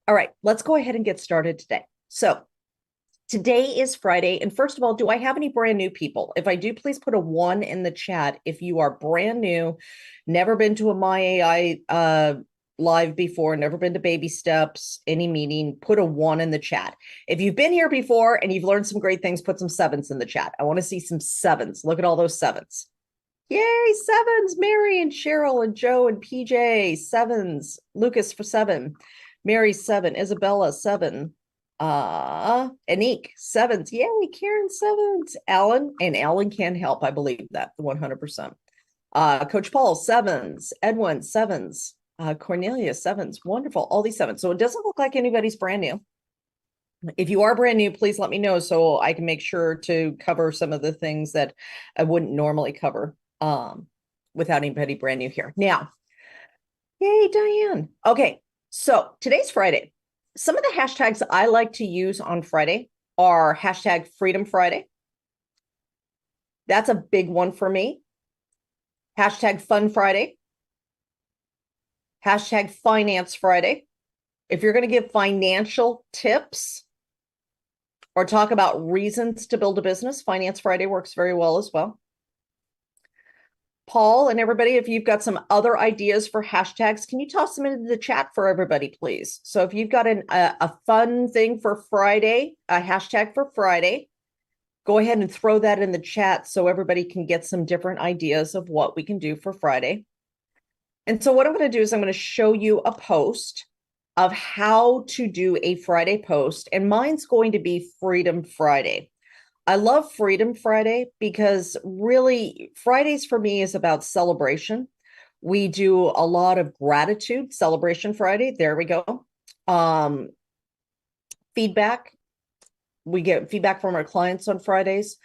All right, let's go ahead and get started today. So today is Friday. And first of all, do I have any brand new people? If I do, please put a 1 in the chat. If you are brand new, never been to a My AI live before, never been to Baby Steps, any meeting, put a 1 in the chat. If you've been here before and you've learned some great things, put some 7s in the chat. I want to see some 7s. Look at all those 7s. Yay, 7s. Mary and Cheryl and Joe and PJ, 7s. Lucas for 7. Mary, 7. Isabella, 7. Anik, 7s. Yay, Karen, 7s. Alan, and Alan can help. I believe that 100%. Coach Paul, 7s. Edwin, 7s. Cornelia, 7s. Wonderful. All these 7s. So it doesn't look like anybody's brand new. If you are brand new, please let me know so I can make sure to cover some of the things that I wouldn't normally cover without anybody brand new here. Now, yay, Diane. Okay, so today's Friday. Some of the hashtags I like to use on Friday are hashtag Freedom Friday. That's a big one for me. Hashtag Fun Friday. Hashtag Finance Friday. If you're going to give financial tips or talk about reasons to build a business, Finance Friday works very well as well. Paul and everybody, if you've got some other ideas for hashtags, can you toss them into the chat for everybody, please? So if you've got a fun thing for Friday, a hashtag for Friday, go ahead and throw that in the chat so everybody can get some different ideas of what we can do for Friday. And so what I'm going to do is I'm going to show you a post of how to do a Friday post, and mine's going to be Freedom Friday. I love Freedom Friday because really Fridays for me is about celebration. We do a lot of gratitude, Celebration Friday. There we go. Feedback. We get feedback from our clients on Fridays.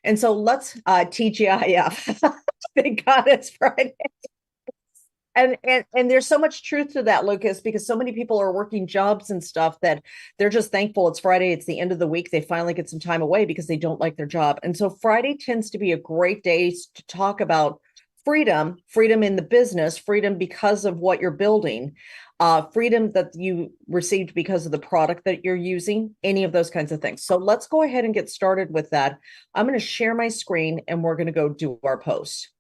And so let's TGIF. Thank God it's Friday. And there's so much truth to that, Lucas, because so many people are working jobs and stuff that they're just thankful it's Friday. It's the end of the week. They finally get some time away because they don't like their job. And so Friday tends to be a great day to talk about freedom in the business, freedom because of what you're building, freedom that you received because of the product that you're using, any of those kinds of things. So let's go ahead and get started with that. I'm going to share my screen and we're going to go do our post.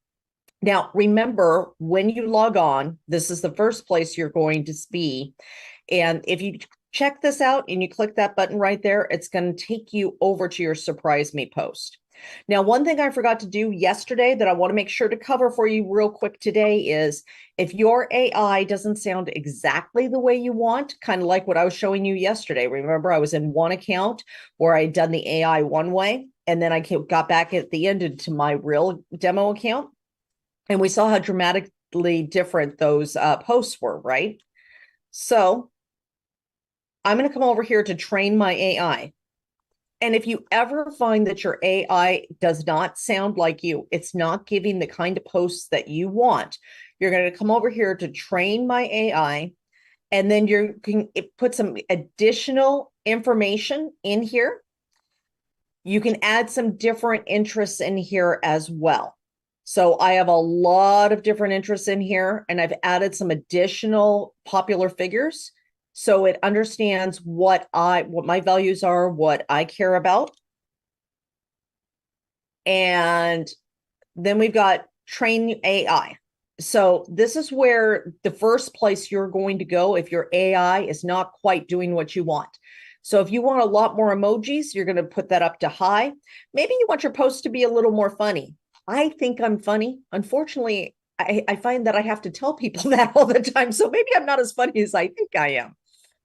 Now, remember, when you log on, this is the first place you're going to be. And if you check this out and you click that button right there, it's going to take you over to your Surprise Me post. Now, one thing I forgot to do yesterday that I want to make sure to cover for you real quick today is if your AI doesn't sound exactly the way you want, kind of like what I was showing you yesterday. Remember, I was in one account where I'd done the AI one way, and then I got back at the end into my real demo account. And we saw how dramatically different those posts were, right? So I'm going to come over here to train my AI. And if you ever find that your AI does not sound like you, it's not giving the kind of posts that you want, you're going to come over here to train my AI. And then you can put some additional information in here. You can add some different interests in here as well. So I have a lot of different interests in here, and I've added some additional popular figures so it understands what my values are, what I care about. And then we've got train AI. So this is where the first place you're going to go if your AI is not quite doing what you want. So if you want a lot more emojis, you're going to put that up to high. Maybe you want your post to be a little more funny. I think I'm funny. Unfortunately, I find that I have to tell people that all the time. So maybe I'm not as funny as I think I am.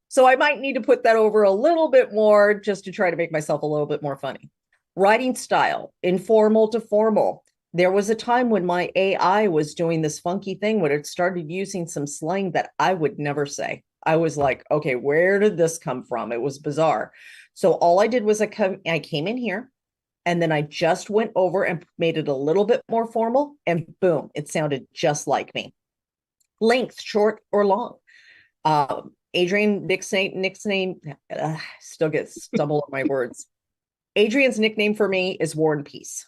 So I might need to put that over a little bit more just to try to make myself a little bit more funny. Writing style, informal to formal. There was a time when my AI was doing this funky thing when it started using some slang that I would never say. I was like, okay, where did this come from? It was bizarre. So all I did was I came in here, and then I just went over and made it a little bit more formal, and boom, it sounded just like me. Length, short or long. Adrian, nickname, still get stumbled on my words. Adrian's nickname for me is War and Peace.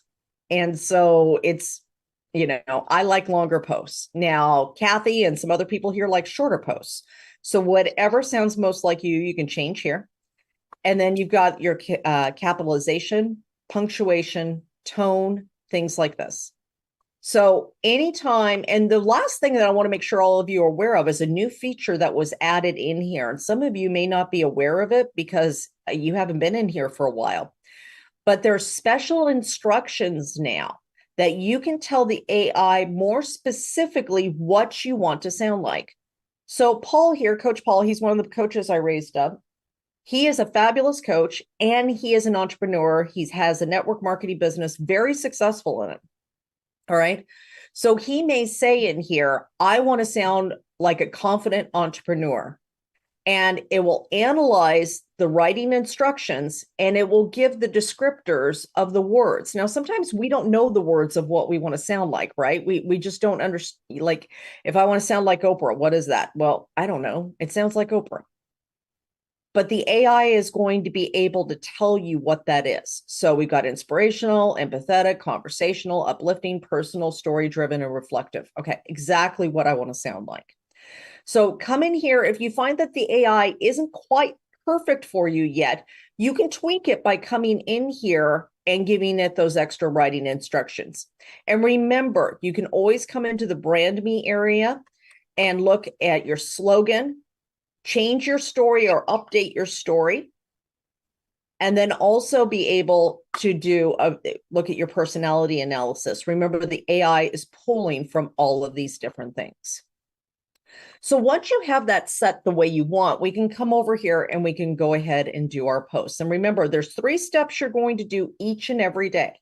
And so it's, I like longer posts. Now, Kathy and some other people here like shorter posts. So whatever sounds most like you can change here. And then you've got your capitalization, punctuation, tone, things like this. So anytime, and the last thing that I want to make sure all of you are aware of is a new feature that was added in here. And some of you may not be aware of it because you haven't been in here for a while. But there's special instructions now that you can tell the AI more specifically what you want to sound like. So Paul here, Coach Paul, he's one of the coaches I raised up. He is a fabulous coach and he is an entrepreneur. He has a network marketing business, very successful in it. All right. So he may say in here, I want to sound like a confident entrepreneur. And it will analyze the writing instructions and it will give the descriptors of the words. Now, sometimes we don't know the words of what we want to sound like, right? We just don't understand. Like, if I want to sound like Oprah, what is that? Well, I don't know. It sounds like Oprah. But the AI is going to be able to tell you what that is. So we've got inspirational, empathetic, conversational, uplifting, personal, story-driven, and reflective. Okay, exactly what I want to sound like. So come in here. If you find that the AI isn't quite perfect for you yet, you can tweak it by coming in here and giving it those extra writing instructions. And remember, you can always come into the brand me area and look at your slogan, change your story or update your story, and then also be able to do a look at your personality analysis. Remember, the AI is pulling from all of these different things. So once you have that set the way you want, we can come over here and we can go ahead and do our posts. And remember, there's 3 steps you're going to do each and every day.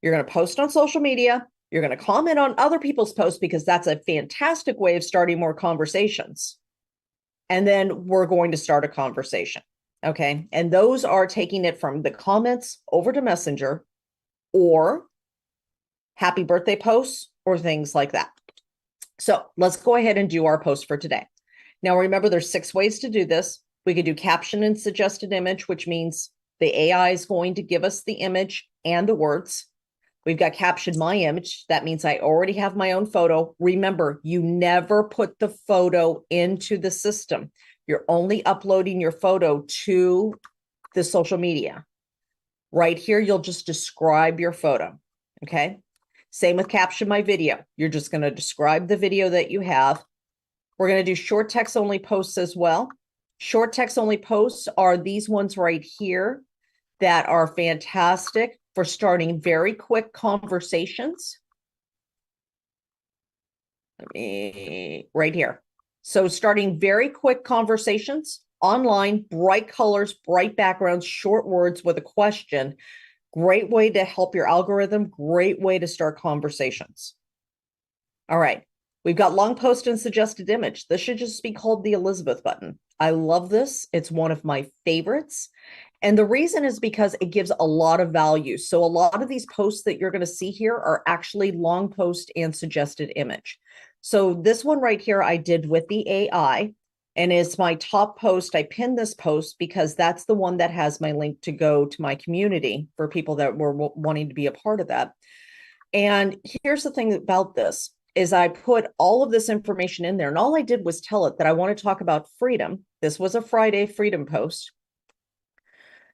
You're going to post on social media. You're going to comment on other people's posts because that's a fantastic way of starting more conversations. And then we're going to start a conversation. Okay. And those are taking it from the comments over to Messenger or happy birthday posts or things like that. So let's go ahead and do our post for today. Now, remember, there's 6 ways to do this. We could do caption and suggested image, which means the AI is going to give us the image and the words. We've got caption my image. That means I already have my own photo. Remember, you never put the photo into the system. You're only uploading your photo to the social media. Right here, you'll just describe your photo. Okay. Same with caption my video. You're just going to describe the video that you have. We're going to do short text only posts as well. Short text only posts are these ones right here that are fantastic for starting very quick conversations. Right here. So starting very quick conversations online, bright colors, bright backgrounds, short words with a question. Great way to help your algorithm. Great way to start conversations. All right. We've got long post and suggested image. This should just be called the Elizabeth button. I love this. It's one of my favorites. And the reason is because it gives a lot of value. So a lot of these posts that you're going to see here are actually long post and suggested image. So this one right here, I did with the AI and it's my top post. I pinned this post because that's the one that has my link to go to my community for people that were wanting to be a part of that. And here's the thing about this is I put all of this information in there and all I did was tell it that I want to talk about freedom. This was a Friday freedom post.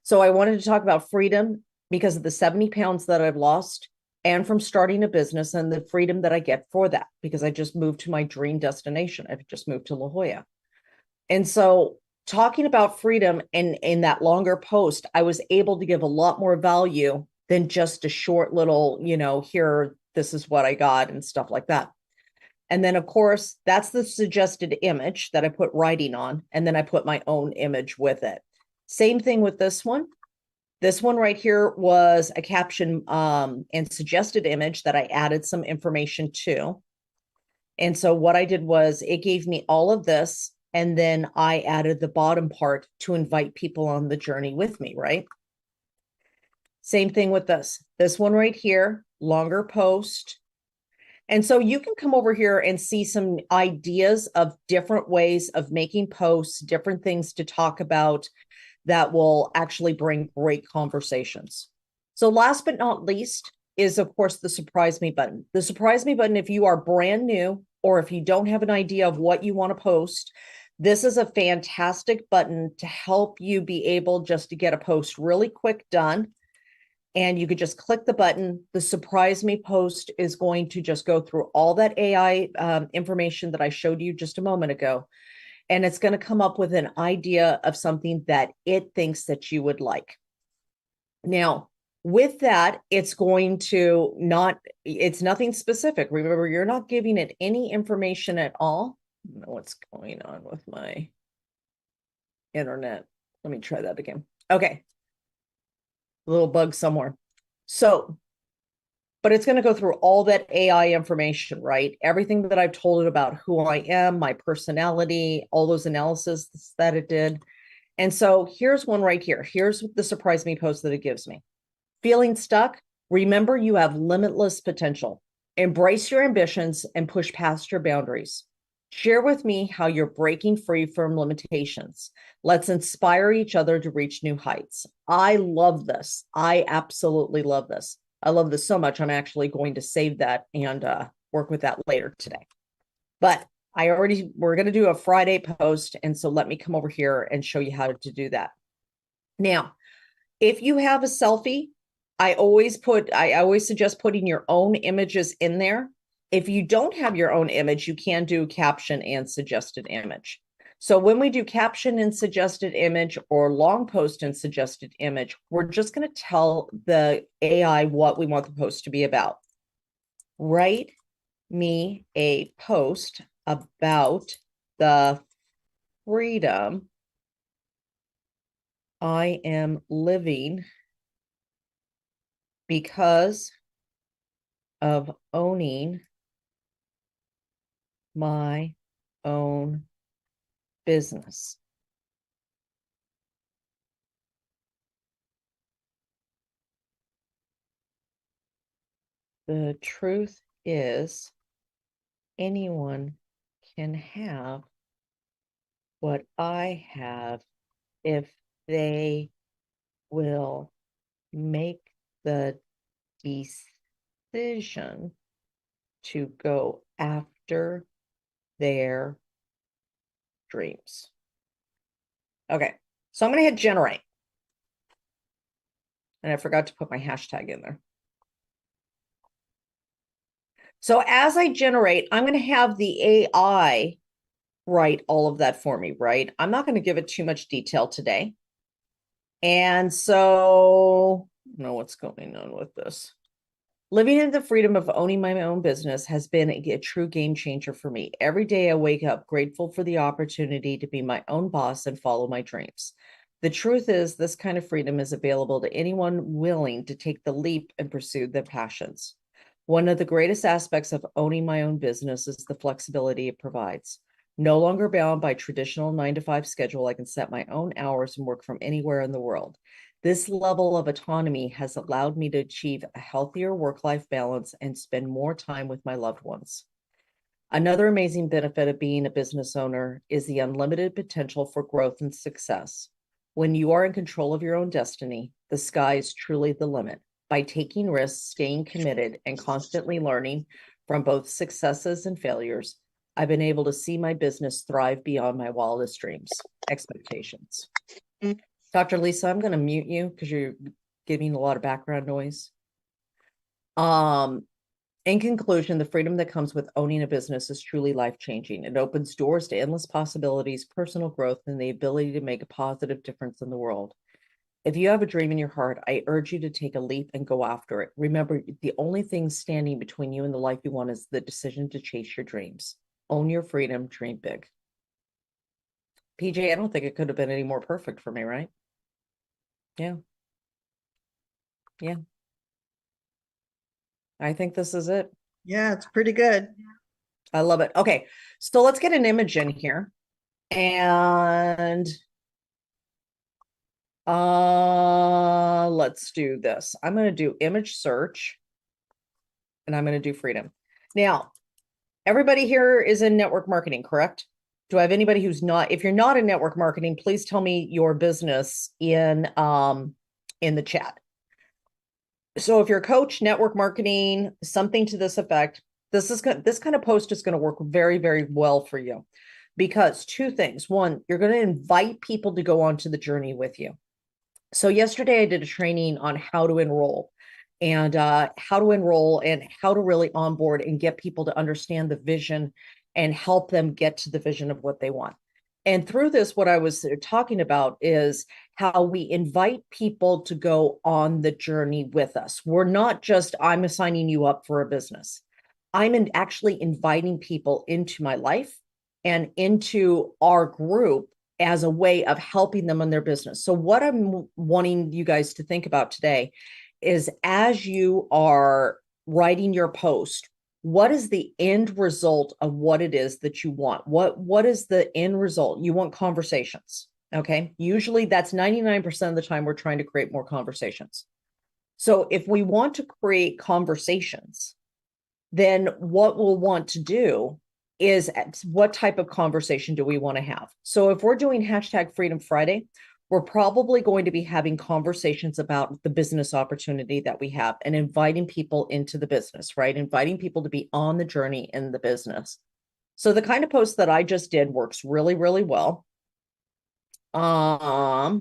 So I wanted to talk about freedom because of the 70 pounds that I've lost and from starting a business and the freedom that I get for that because I just moved to my dream destination. I've just moved to La Jolla. And so talking about freedom in that longer post, I was able to give a lot more value than just a short little, here, this is what I got and stuff like that. And then, of course, that's the suggested image that I put writing on. And then I put my own image with it. Same thing with this one. This one right here was a caption and suggested image that I added some information to. And so what I did was it gave me all of this. And then I added the bottom part to invite people on the journey with me, right? Same thing with this. This one right here, longer post. And so you can come over here and see some ideas of different ways of making posts, different things to talk about that will actually bring great conversations. So last but not least is, of course, the surprise me button. The surprise me button, if you are brand new or if you don't have an idea of what you want to post, This is a fantastic button to help you be able just to get a post really quick done. And you could just click the button. The surprise me post is going to just go through all that AI information that I showed you just a moment ago. And it's going to come up with an idea of something that it thinks that you would like. Now, with that, it's going to it's nothing specific. Remember, you're not giving it any information at all. I don't know what's going on with my internet. Let me try that again. Okay. A little bug somewhere. So, but it's going to go through all that AI information, right? Everything that I've told it about who I am, my personality, all those analysis that it did. And so here's one right here. Here's the surprise me post that it gives me. Feeling stuck? Remember, you have limitless potential. Embrace your ambitions and push past your boundaries. Share with me how you're breaking free from limitations. Let's inspire each other to reach new heights. I love this. I absolutely love this. I love this so much. I'm actually going to save that and work with that later today. But we're going to do a Friday post. And so let me come over here and show you how to do that. Now, if you have a selfie, I always suggest putting your own images in there. If you don't have your own image, you can do caption and suggested image. So when we do caption and suggested image or long post and suggested image, we're just going to tell the AI what we want the post to be about. Write me a post about the freedom I am living because of owning my own business. The truth is, anyone can have what I have if they will make the decision to go after their dreams. Okay, so I'm going to hit generate. And I forgot to put my hashtag in there. So as I generate, I'm going to have the AI write all of that for me, right? I'm not going to give it too much detail today. And so, I don't know what's going on with this. Living in the freedom of owning my own business has been a true game changer for me. Every day I wake up grateful for the opportunity to be my own boss and follow my dreams. The truth is, this kind of freedom is available to anyone willing to take the leap and pursue their passions. One of the greatest aspects of owning my own business is the flexibility it provides. No longer bound by traditional 9-to-5 schedule, I can set my own hours and work from anywhere in the world. This level of autonomy has allowed me to achieve a healthier work-life balance and spend more time with my loved ones. Another amazing benefit of being a business owner is the unlimited potential for growth and success. When you are in control of your own destiny, the sky is truly the limit. By taking risks, staying committed, and constantly learning from both successes and failures, I've been able to see my business thrive beyond my wildest dreams, expectations. Dr. Lisa, I'm going to mute you because you're giving a lot of background noise. In conclusion, the freedom that comes with owning a business is truly life-changing. It opens doors to endless possibilities, personal growth, and the ability to make a positive difference in the world. If you have a dream in your heart, I urge you to take a leap and go after it. Remember, the only thing standing between you and the life you want is the decision to chase your dreams. Own your freedom, dream big. PJ, I don't think it could have been any more perfect for me, right? Yeah. Yeah. I think this is it. Yeah, it's pretty good. I love it. Okay, so let's get an image in here. And let's do this. I'm going to do image search. And I'm going to do freedom. Now, everybody here is in network marketing, correct? Do I have anybody who's not? If you're not in network marketing, please tell me your business in the chat. So if you're a coach, network marketing, something to this effect, this kind of post is going to work very, very well for you. because two things. One, you're going to invite people to go onto the journey with you. So yesterday I did a training on how to enroll and how to really onboard and get people to understand the vision and help them get to the vision of what they want. And through this, what I was talking about is how we invite people to go on the journey with us. We're not just, I'm assigning you up for a business. Actually inviting people into my life and into our group as a way of helping them in their business. So what I'm wanting you guys to think about today is, as you are writing your post, what is the end result of what it is that you want? What is the end result? You want conversations. Okay. Usually that's 99% of the time we're trying to create more conversations. So if we want to create conversations, then what we'll want to do is, what type of conversation do we want to have? So if we're doing hashtag Freedom Friday, we're probably going to be having conversations about the business opportunity that we have and inviting people into the business, right? Inviting people to be on the journey in the business. So the kind of post that I just did works really, really well. I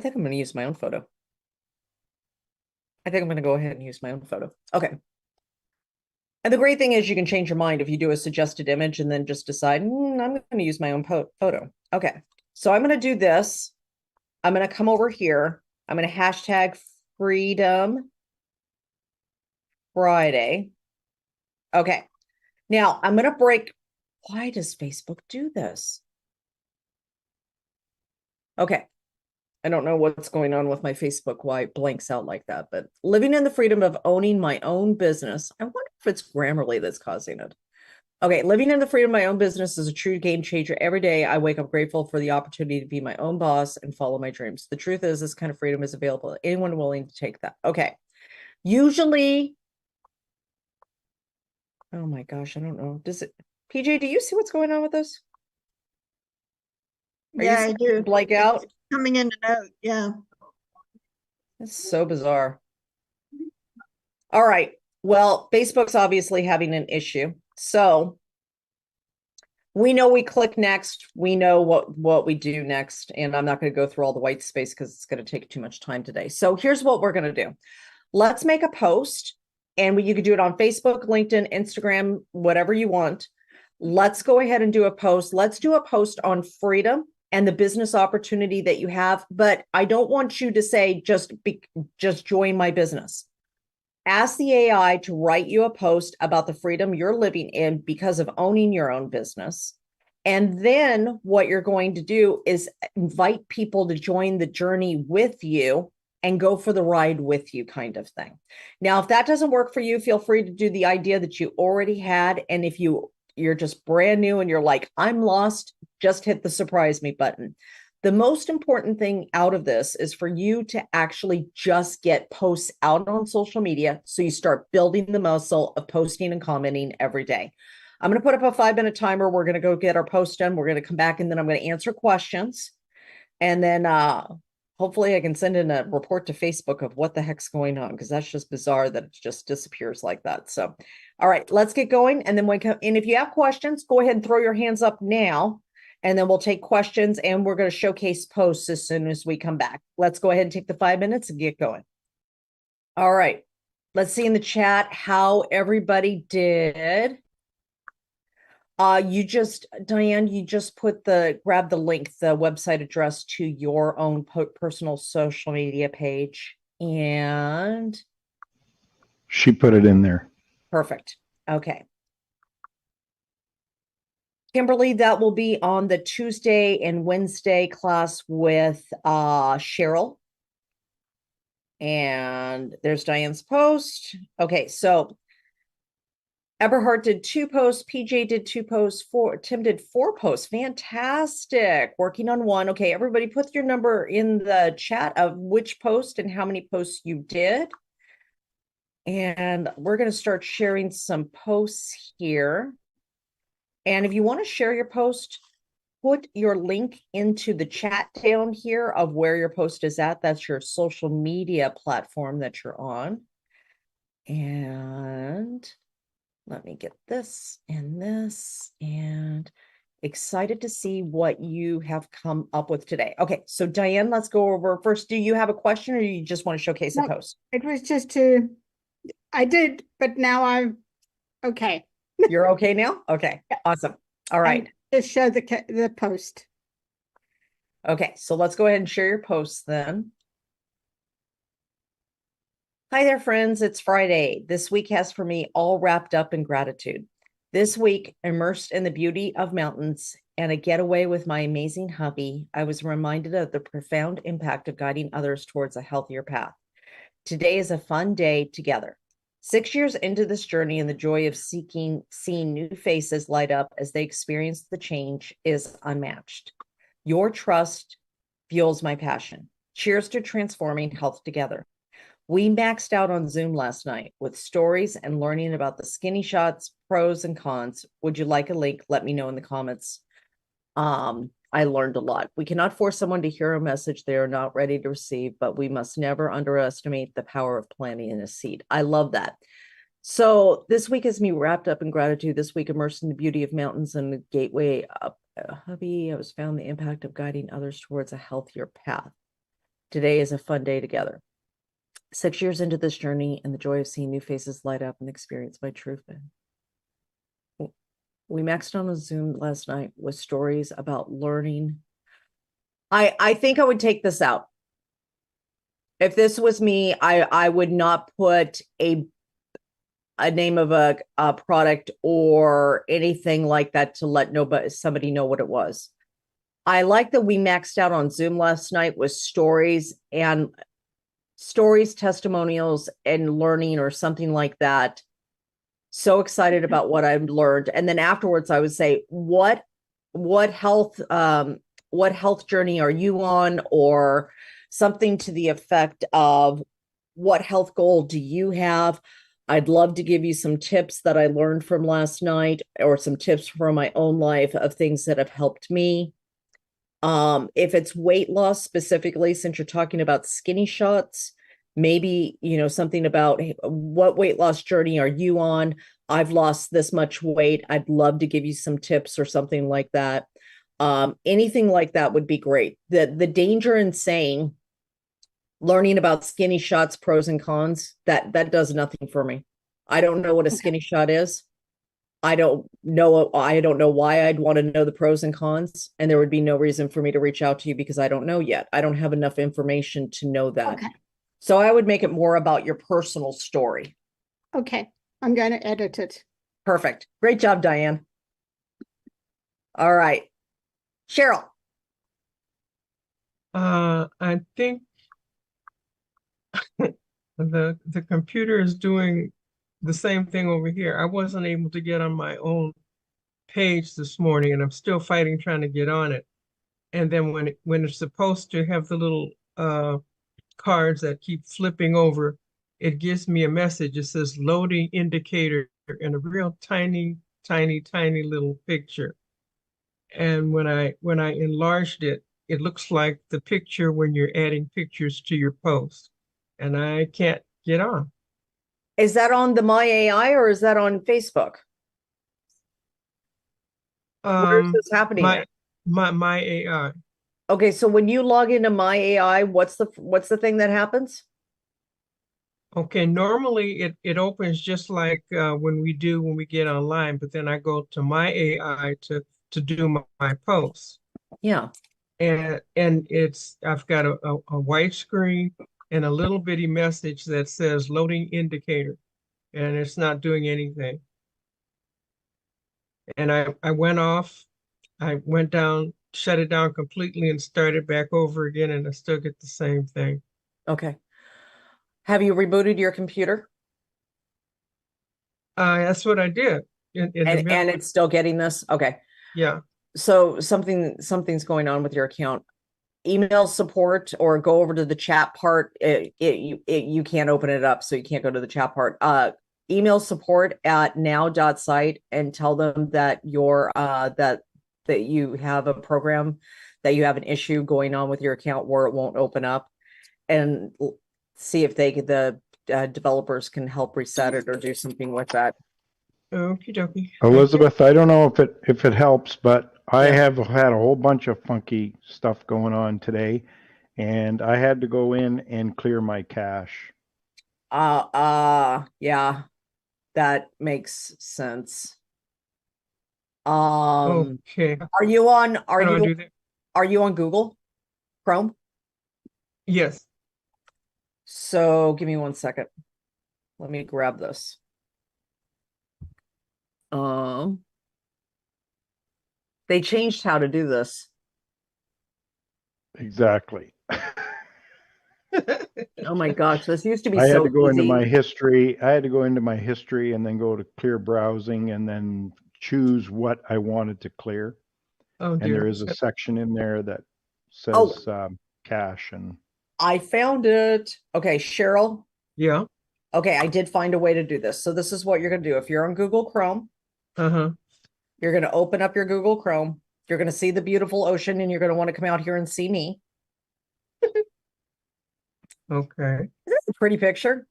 think I'm going to use my own photo. I think I'm going to go ahead and use my own photo. Okay. And the great thing is you can change your mind if you do a suggested image and then just decide, I'm going to use my own photo. Okay. So I'm going to do this. I'm going to come over here. I'm going to hashtag Freedom Friday. Okay. Now I'm going to break. Why does Facebook do this? Okay. I don't know what's going on with my Facebook, why it blanks out like that, but living in the freedom of owning my own business. I wonder if it's Grammarly that's causing it. Okay, living in the freedom of my own business is a true game changer. Every day I wake up grateful for the opportunity to be my own boss and follow my dreams. The truth is, this kind of freedom is available to anyone willing to take that. Okay. Usually, oh my gosh, I don't know. Does it, PJ, do you see what's going on with this? Are you Yeah, I do. blank out? It's coming in and out. Yeah. It's so bizarre. All right. Well, Facebook's obviously having an issue. So we know we click next. We know what we do next. And I'm not going to go through all the white space because it's going to take too much time today. So here's what we're going to do. Let's make a post, and you could do it on Facebook, LinkedIn, Instagram, whatever you want. Let's go ahead and do a post. Let's do a post on freedom and the business opportunity that you have. But I don't want you to say, just join my business. Ask the AI to write you a post about the freedom you're living in because of owning your own business. And then what you're going to do is invite people to join the journey with you and go for the ride with you, kind of thing. Now, if that doesn't work for you, feel free to do the idea that you already had. And if you're just brand new and you're like, I'm lost, just hit the surprise me button. The most important thing out of this is for you to actually just get posts out on social media. So you start building the muscle of posting and commenting every day. I'm going to put up a 5-minute timer. We're going to go get our post done. We're going to come back, and then I'm going to answer questions. And then hopefully I can send in a report to Facebook of what the heck's going on, because that's just bizarre that it just disappears like that. So, all right, let's get going. And then and if you have questions, go ahead and throw your hands up now. And then we'll take questions, and we're going to showcase posts as soon as we come back. Let's go ahead and take the 5 minutes and get going. All right. Let's see in the chat how everybody did. Diane, you just grab the link, the website address to your own personal social media page. And she put it in there. Perfect. Okay. Kimberly, that will be on the Tuesday and Wednesday class with Cheryl. And there's Diane's post. Okay, so Eberhard did 2 posts, PJ did 2 posts, Tim did 4 posts. Fantastic. Working on 1. Okay, everybody put your number in the chat of which post and how many posts you did. And we're going to start sharing some posts here. And if you want to share your post, put your link into the chat down here of where your post is at. That's your social media platform that you're on. And let me get this and excited to see what you have come up with today. Okay, so Diane, let's go over first. Do you have a question or you just want to showcase a No, post? it was just I did, but now I'm okay. You're okay now? Okay, awesome. All right. Just show the post. Okay, so let's go ahead and share your posts then. Hi there, friends. It's Friday. This week has for me all wrapped up in gratitude. This week, immersed in the beauty of mountains and a getaway with my amazing hubby, I was reminded of the profound impact of guiding others towards a healthier path. Today is a fun day together. 6 years into this journey and the joy of seeing new faces light up as they experience the change is unmatched. Your trust fuels my passion. Cheers to transforming health together. We maxed out on Zoom last night with stories and learning about the skinny shots, pros and cons. Would you like a link? Let me know in the comments. I learned a lot. We cannot force someone to hear a message they are not ready to receive, but we must never underestimate the power of planting a seed. I love that. So this week is me wrapped up in gratitude. This week immersed in the beauty of mountains and the gateway up. Hubby, I was found the impact of guiding others towards a healthier path. Today is a fun day together. 6 years into this journey and the joy of seeing new faces light up and experience my truth. We maxed on a Zoom last night with stories about learning. I think I would take this out. If this was me, I would not put a name of a product or anything like that to let somebody know what it was. I like that we maxed out on Zoom last night with stories, testimonials, and learning or something like that. So excited about what I've learned. And then afterwards I would say, what health journey are you on, or something to the effect of what health goal do you have? I'd love to give you some tips that I learned from last night, or some tips from my own life of things that have helped me. If it's weight loss specifically, since you're talking about skinny shots, maybe, something about what weight loss journey are you on? I've lost this much weight. I'd love to give you some tips or something like that. Anything like that would be great. The danger in saying learning about skinny shots, pros and cons, that does nothing for me. I don't know what a skinny shot is. I don't know why I'd want to know the pros and cons, and there would be no reason for me to reach out to you because I don't know yet. I don't have enough information to know that. Okay. So I would make it more about your personal story. Okay. I'm going to edit it. Perfect. Great job, Diane. All right. Cheryl. I think the computer is doing the same thing over here. I wasn't able to get on my own page this morning, and I'm still fighting trying to get on it. And then when it's supposed to have the little cards that keep flipping over, it gives me a message. It says loading indicator in a real tiny, tiny, tiny little picture. And when I enlarged it, it looks like the picture when you're adding pictures to your post, and I can't get on. Is that on the My AI or is that on Facebook? Where's this happening My at? my AI. Okay, so when you log into My AI, what's the thing that happens? Okay, normally it opens just like when we get online, but then I go to my AI to do my posts. Yeah. And I've got a white screen and a little bitty message that says loading indicator, and it's not doing anything. And I went off, I went down, shut it down completely and started back over again, and I still get the same thing. Okay. Have you rebooted your computer? That's what I did in the middle. And it's still getting this? Okay. Yeah. So something's going on with your account. Email support or go over to the chat part. You can't open it up, so you can't go to the chat part. Email support at now.site and tell them that you're that you have a program, that you have an issue going on with your account where it won't open up, and see if they could developers can help reset it or do something with that. Okie dokie. Elizabeth, I don't know if it helps, but I Yeah. have had a whole bunch of funky stuff going on today, and I had to go in and clear my cache. Yeah, that makes sense. Okay. Are you on, How do I do that? are you on Google Chrome? Yes. So give me 1 second. Let me grab this. They changed how to do this. Exactly. Oh my gosh, this used to be I had so to go into easy. my history. I had to go into my history and then go to clear browsing and then choose what I wanted to clear. Oh And there dear. is a section in there that Oh, says cache and I found it. Okay, Cheryl. Yeah. Okay, I did find a way to do this. So this is what you're going to do. If you're on Google Chrome, Uh-huh. you're going to open up your Google Chrome. You're going to see the beautiful ocean and you're going to want to come out here and see me. Okay. Isn't that a pretty picture?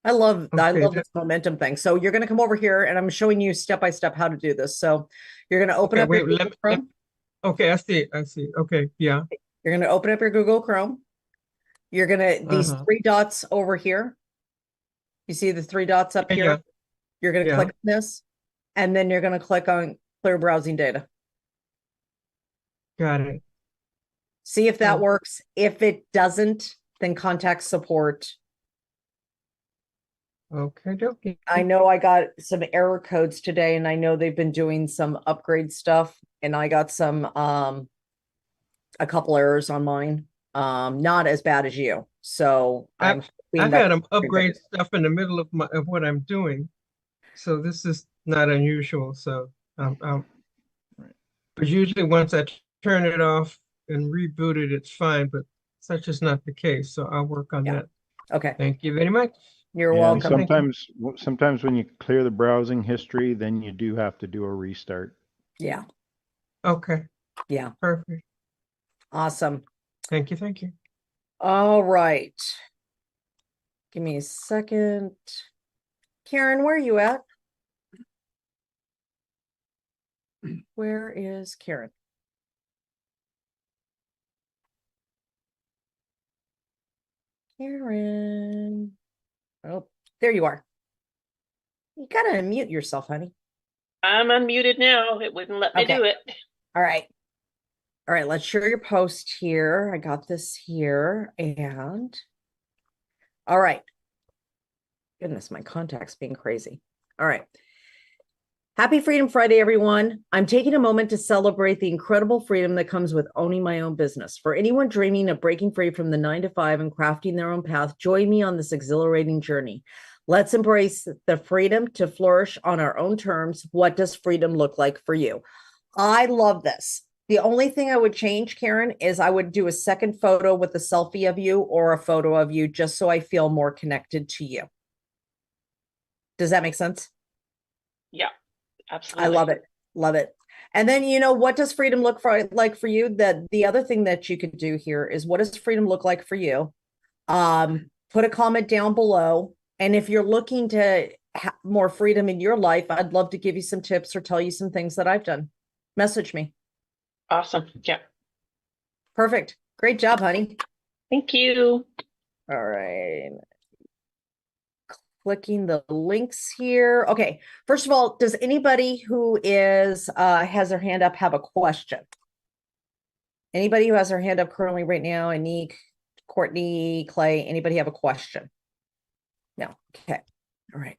I love Okay. this momentum thing. So you're going to come over here and I'm showing you step by step how to do this. So you're going to open Okay, up your wait, Google Chrome. okay, I see it. I see it. Okay, yeah. You're going to open up your Google Chrome. You're going to, these Uh-huh. 3 dots over here. You see the 3 dots up here? Yeah. You're going to Yeah. click on this and then you're going to click on clear browsing data. Got it. See if that Oh. works. If it doesn't, then contact support. Okay, dokie. I know I got some error codes today and I know they've been doing some upgrade stuff and I got some a couple errors on mine. Not as bad as you. So I'm hoping I've that had them upgrade stuff in the middle of what I'm doing. So this is not unusual. So but usually once I turn it off and reboot it, it's fine, but such is not the case. So I'll work on Yeah. that. Okay. Thank you very much. You're and welcome. sometimes when you clear the browsing history, then you do have to do a restart. Yeah. Okay, Yeah. perfect. Awesome. Thank you. Thank you. All right. Give me a second. Karen, where are you at? Where is Karen? Karen. Oh, there you are. You gotta unmute yourself, honey. I'm unmuted now. It wouldn't let me Okay. do it. All right. All right, let's share your post here. I got this here and all right. Goodness, my contact's being crazy. All right. Happy Freedom Friday, everyone. I'm taking a moment to celebrate the incredible freedom that comes with owning my own business. For anyone dreaming of breaking free from the 9-to-5 and crafting their own path, join me on this exhilarating journey. Let's embrace the freedom to flourish on our own terms. What does freedom look like for you? I love this. The only thing I would change, Karen, is I would do a second photo with a selfie of you or a photo of you just so I feel more connected to you. Does that make sense? Yeah, absolutely. I love it. Love it. And then, what does freedom look like for you? The other thing that you could do here is what does freedom look like for you? Put a comment down below. And if you're looking to have more freedom in your life, I'd love to give you some tips or tell you some things that I've done. Message me. Awesome. Yeah. Perfect. Great job, honey. Thank you. All right. Clicking the links here. Okay. First of all, does anybody who is has their hand up have a question? Anybody who has their hand up currently right now? Anique, Courtney, Clay, anybody have a question? No. Okay. All right.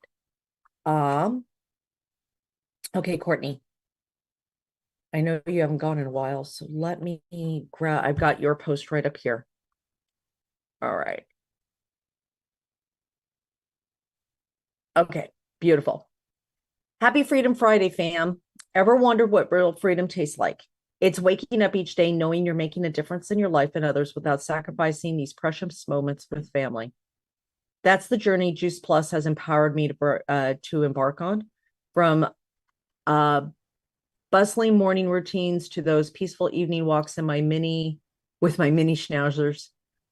Okay, Courtney. I know you haven't gone in a while, so let me grab, I've got your post right up here. All right. Okay, beautiful. Happy Freedom Friday, fam. Ever wondered what real freedom tastes like? It's waking up each day knowing you're making a difference in your life and others without sacrificing these precious moments with family. That's the journey Juice Plus has empowered me to embark on. From bustling morning routines to those peaceful evening walks with my mini schnauzers.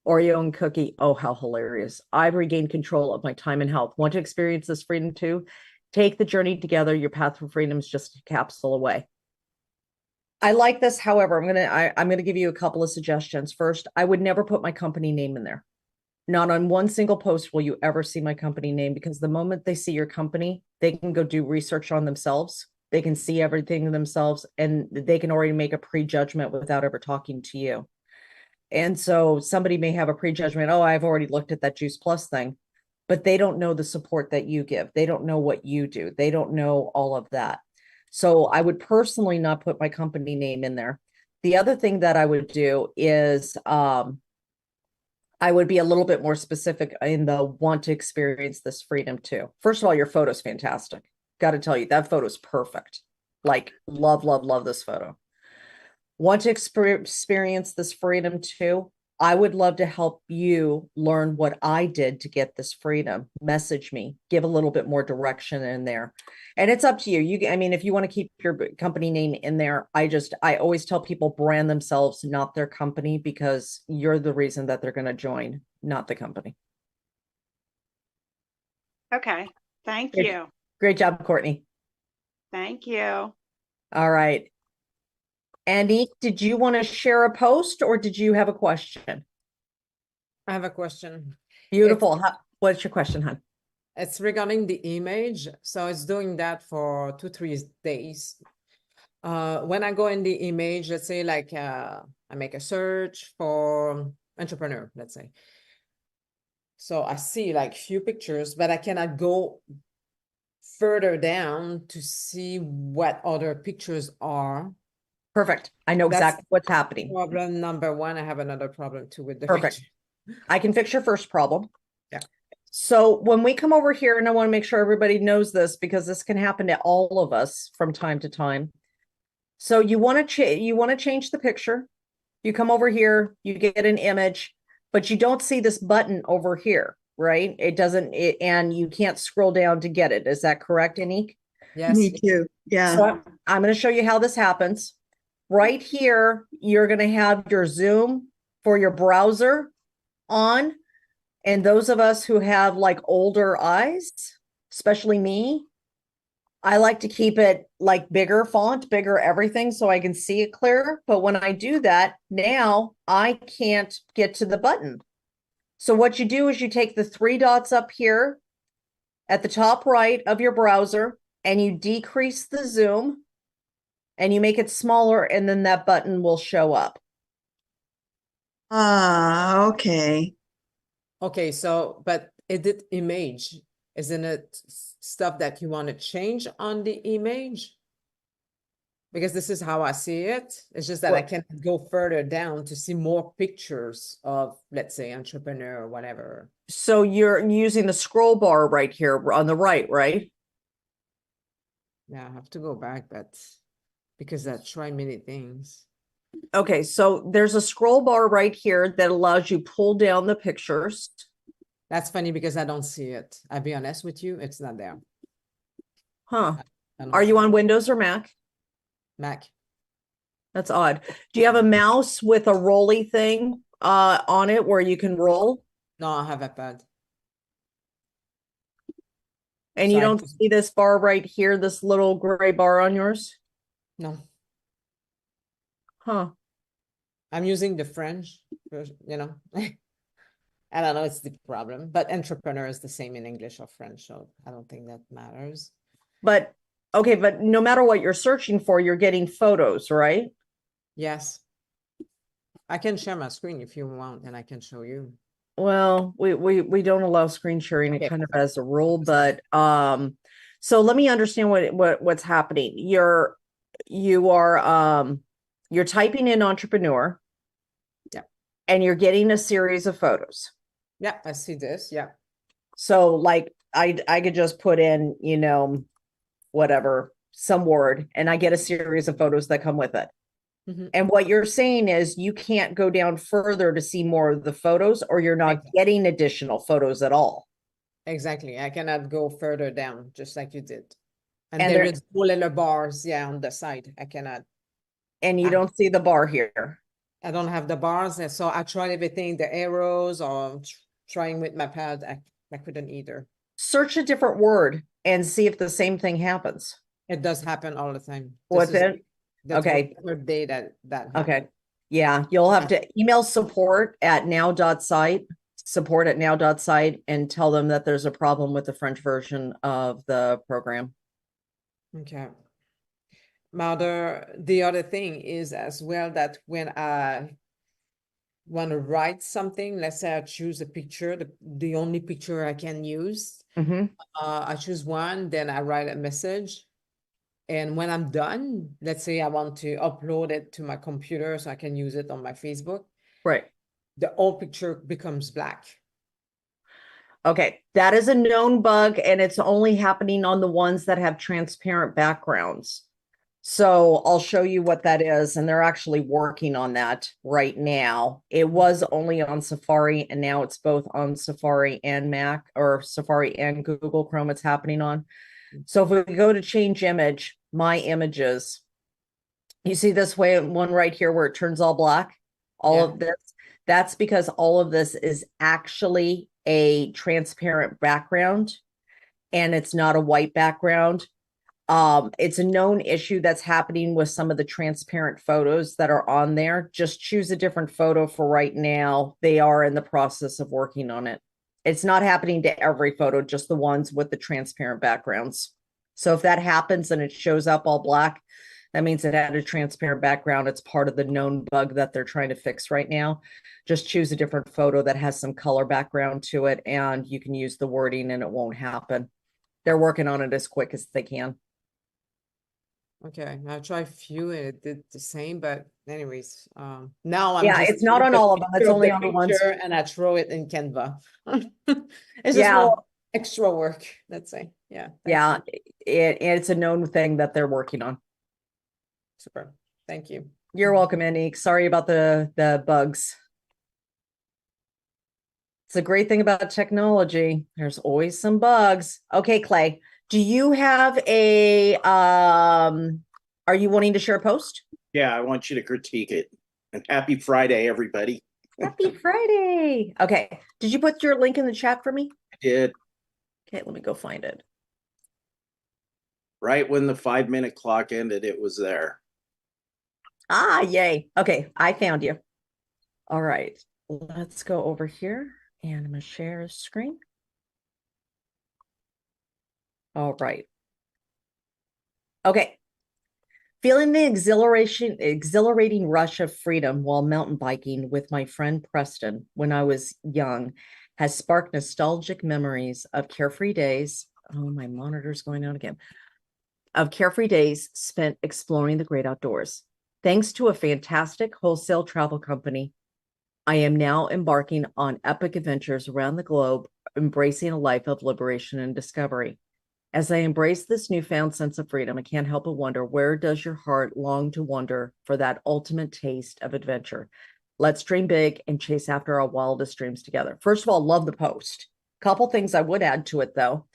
Oreo and cookie. Oh, how hilarious. I've regained control of my time and health. Want to experience this freedom too? Take the journey together. Your path for freedom is just a capsule away. I like this. However, I'm gonna give you a couple of suggestions. First, I would never put my company name in there. Not on one single post will you ever see my company name, because the moment they see your company, they can go do research on themselves. They can see everything themselves, and they can already make a prejudgment without ever talking to you. And so somebody may have a prejudgment. Oh, I've already looked at that Juice Plus thing, but they don't know the support that you give. They don't know what you do. They don't know all of that. So I would personally not put my company name in there. The other thing that I would do is I would be a little bit more specific in the want to experience this freedom too. First of all, your photo's fantastic. Got to tell you, that photo's perfect. Like, love, love, love this photo. Want to experience this freedom too? I would love to help you learn what I did to get this freedom. Message me, give a little bit more direction in there. And it's up to you. I mean, if you want to keep your company name in there, I always tell people brand themselves, not their company, because you're the reason that they're going to join, not the company. Okay. Thank Great. you. Great job, Courtney. Thank you. All right. Annie, did you want to share a post or did you have a question? I have a question. Beautiful. What's your question, hon? It's regarding the image. So it's doing that for 2-3 days. When I go in the image, let's say like I make a search for entrepreneur, let's say. So I see like few pictures, but I cannot go further down to see what other pictures are. Perfect. I know That's exactly what's happening. Problem number one. I have another problem too with the Perfect. picture. I can fix your first problem. Yeah. So when we come over here, and I want to make sure everybody knows this because this can happen to all of us from time to time. So you want to change the picture. You come over here, you get an image, but you don't see this button over here, right? And you can't scroll down to get it. Is that correct, Anique? Yes. Me too. Yeah. So I'm going to show you how this happens. Right here, you're going to have your zoom for your browser on. And those of us who have like older eyes, especially me, I like to keep it like bigger font, bigger everything so I can see it clearer. But when I do that, now I can't get to the button. So what you do is you take the 3 dots up here at the top right of your browser and you decrease the zoom and you make it smaller, and then that button will show up. Okay. Okay, so but edit image, isn't it stuff that you want to change on the image? Because this is how I see it. It's just that I Well- can go further down to see more pictures of, let's say, entrepreneur or whatever. So you're using the scroll bar right here on the right, right? Yeah, I have to go back, but because I try many things. Okay, so there's a scroll bar right here that allows you pull down the pictures. That's funny because I don't see it. I'll be honest with you, it's not there. Huh. I don't Are you see on it. Windows or Mac? Mac? That's odd. Do you have a mouse with a rolly thing on it where you can roll? No, I have a pad. And So you I don't just- see this bar right here, this little gray bar on yours? No, Huh. I'm using the French, you know. I don't know, it's the problem, but entrepreneur is the same in English or French, so I don't think that matters. But okay, but no matter what you're searching for, you're getting photos, right? Yes. I can share my screen if you want, and I can show you. Well, we don't allow screen sharing, Okay, it kind of perfect. as a rule, but so let me understand what's happening. You're typing in entrepreneur. Yeah. And you're getting a series of photos. Yeah, I see this. Yeah. So like I could just put in, you know, whatever, some word, and I get a series of photos that come with it. Mhm. And what you're saying is you can't go down further to see more of the photos, or you're not Exactly. getting additional photos at all. Exactly. I cannot go further down, just like you did. And And there there- is two little bars, yeah, on the side. I cannot. And you Ah. don't see the bar here. I don't have the bars, and so I tried everything, the arrows, or trying with my pad. I couldn't either. Search a different word and see if the same thing happens. It does happen all the time. With This is it? the Okay. third day that Okay. happened. Yeah, you'll have to email support@now.site, support@now.site, and tell them that there's a problem with the French version of the program. Okay. Mother, the other thing is as well that when I want to write something, let's say I choose a picture, the only picture I can use, Mhm. I choose one, then I write a message. And when I'm done, let's say I want to upload it to my computer so I can use it on my Facebook, Right. the whole picture becomes black. Okay, that is a known bug, and it's only happening on the ones that have transparent backgrounds. So I'll show you what that is, and they're actually working on that right now. It was only on Safari, and now it's both on Safari and Mac, or Safari and Google Chrome it's happening on. So if we go to change image, my images, you see this one right here where it turns all black, all Yeah. of this, that's because all of this is actually a transparent background and it's not a white background. It's a known issue that's happening with some of the transparent photos that are on there. Just choose a different photo for right now. They are in the process of working on it. It's not happening to every photo, just the ones with the transparent backgrounds. So if that happens and it shows up all black, that means it had a transparent background. It's part of the known bug that they're trying to fix right now. Just choose a different photo that has some color background to it, and you can use the wording and it won't happen. They're working on it as quick as they can. Okay, I tried few and it did the same, but anyways, now I'm Yeah, just it's not on the all of them. It's picture of only the on the ones. picture and I throw it in Canva. It's just Yeah. more extra work, let's say. Yeah. thank Yeah, you. it's a known thing that they're working on. Super. Thank you. You're welcome, Anique. Sorry about the bugs. It's a great thing about technology. There's always some bugs. Okay, Clay, do you have a are you wanting to share a post? Yeah, I want you to critique it. And happy Friday, everybody. Happy Friday. Okay. Did you put your link in the chat for me? I did. Okay, let me go find it. Right when the 5-minute clock ended, it was there. Ah, yay. Okay, I found you. All right. Let's go over here and I'm gonna share a screen. All right. Okay. Feeling the exhilarating rush of freedom while mountain biking with my friend Preston when I was young has sparked nostalgic memories of carefree days. Oh, my monitor's going out again. Of carefree days spent exploring the great outdoors. Thanks to a fantastic wholesale travel company, I am now embarking on epic adventures around the globe, embracing a life of liberation and discovery. As I embrace this newfound sense of freedom, I can't help but wonder, where does your heart long to wander for that ultimate taste of adventure? Let's dream big and chase after our wildest dreams together. First of all, love the post. Couple things I would add to it, though,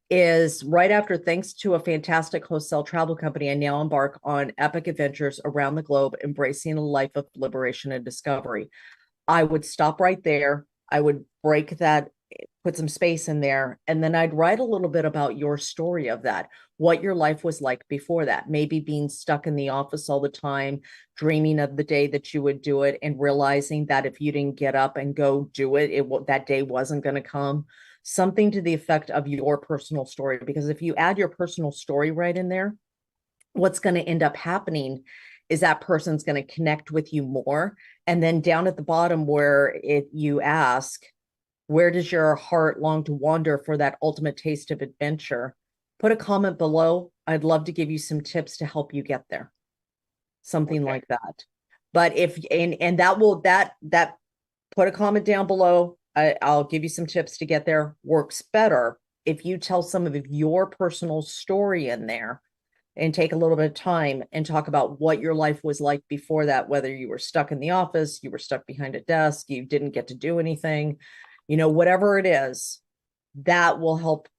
is right after, thanks to a fantastic wholesale travel company, I now embark on epic adventures around the globe, embracing a life of liberation and discovery. I would stop right there. I would break that, put some space in there, and then I'd write a little bit about your story of that, what your life was like before that, maybe being stuck in the office all the time, dreaming of the day that you would do it, and realizing that if you didn't get up and go do it, that day wasn't going to come. Something to the effect of your personal story, because if you add your personal story right in there, what's going to end up happening is that person's going to connect with you more. And then down at the bottom where you ask, where does your heart long to wander for that ultimate taste of adventure? Put a comment below. I'd love to give you some tips to help you get there. Something Okay. like that. But if, and that will, that put a comment down below. I'll give you some tips to get there. Works better if you tell some of your personal story in there and take a little bit of time and talk about what your life was like before that, whether you were stuck in the office, you were stuck behind a desk, you didn't get to do anything, whatever it is, that will help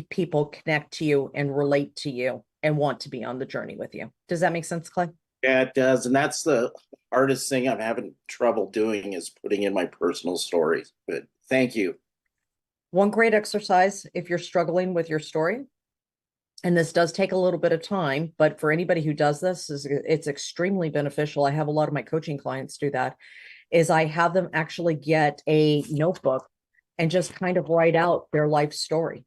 people connect to you and relate to you and want to be on the journey with you. Does that make sense, Clay? Yeah, it does. And that's the hardest thing I'm having trouble doing is putting in my personal stories. But thank you. One great exercise if you're struggling with your story, and this does take a little bit of time, but for anybody who does this, it's extremely beneficial. I have a lot of my coaching clients do that, is I have them actually get a notebook and just kind of write out their life story.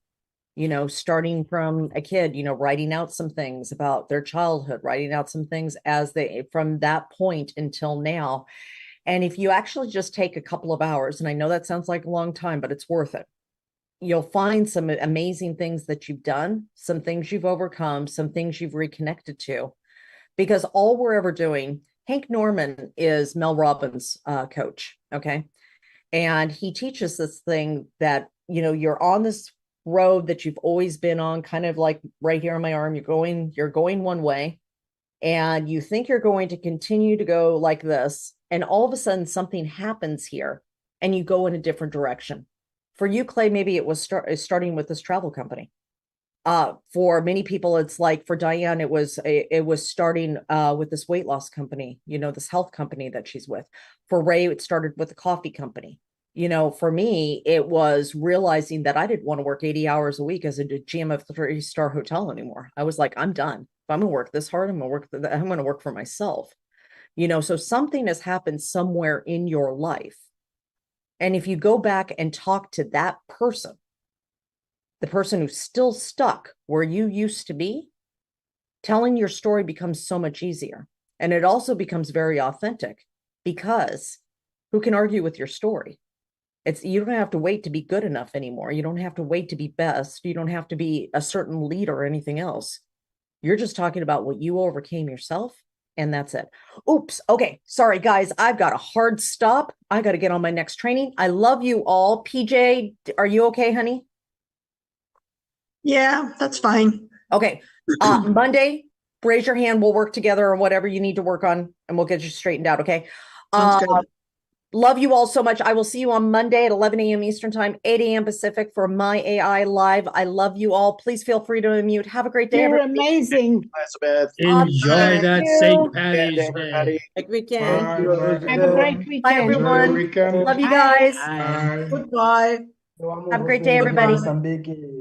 You know, starting from a kid, you know, writing out some things about their childhood, writing out some things as they, from that point until now. And if you actually just take a couple of hours, and I know that sounds like a long time, but it's worth it. You'll find some amazing things that you've done, some things you've overcome, some things you've reconnected to, because all we're ever doing, Hank Norman is Mel Robbins' coach. Okay. And he teaches this thing that, you know, you're on this road that you've always been on, kind of like right here on my arm. You're going one way, and you think you're going to continue to go like this. And all of a sudden something happens here and you go in a different direction. For you, Clay, maybe it was starting with this travel company. For many people, it's like for Diane, it was starting with this weight loss company, you know, this health company that she's with. For Ray, it started with a coffee company. You know, for me, it was realizing that I didn't want to work 80 hours a week as a GM of a 3-star hotel anymore. I was like, I'm done. If I'm gonna work this hard, I'm gonna work for myself. You know, so something has happened somewhere in your life. And if you go back and talk to that person, the person who's still stuck where you used to be, telling your story becomes so much easier. And it also becomes very authentic, because who can argue with your story? You don't have to wait to be good enough anymore. You don't have to wait to be best. You don't have to be a certain leader or anything else. You're just talking about what you overcame yourself, and that's it. Oops. Okay. Sorry, guys. I've got a hard stop. I got to get on my next training. I love you all. PJ, are you okay, honey? Yeah, that's fine. Okay. Monday, raise your hand. We'll work together on whatever you need to work on, and we'll get you straightened out. Okay. Sounds good. Love you all so much. I will see you on Monday at 11 a.m. Eastern Time, 8 a.m. Pacific for My AI Live. I love you all. Please feel free to unmute. Have a great day, You're everybody. amazing. Elizabeth. Enjoy Thank that you. St. And Patty's everybody. Day. Like we can. Thank you, Have a Elizabeth. great Bye, weekend. Enjoy your everyone. weekend. Love you Bye. guys. Bye. Goodbye. Have a great day, everybody. Goodbye.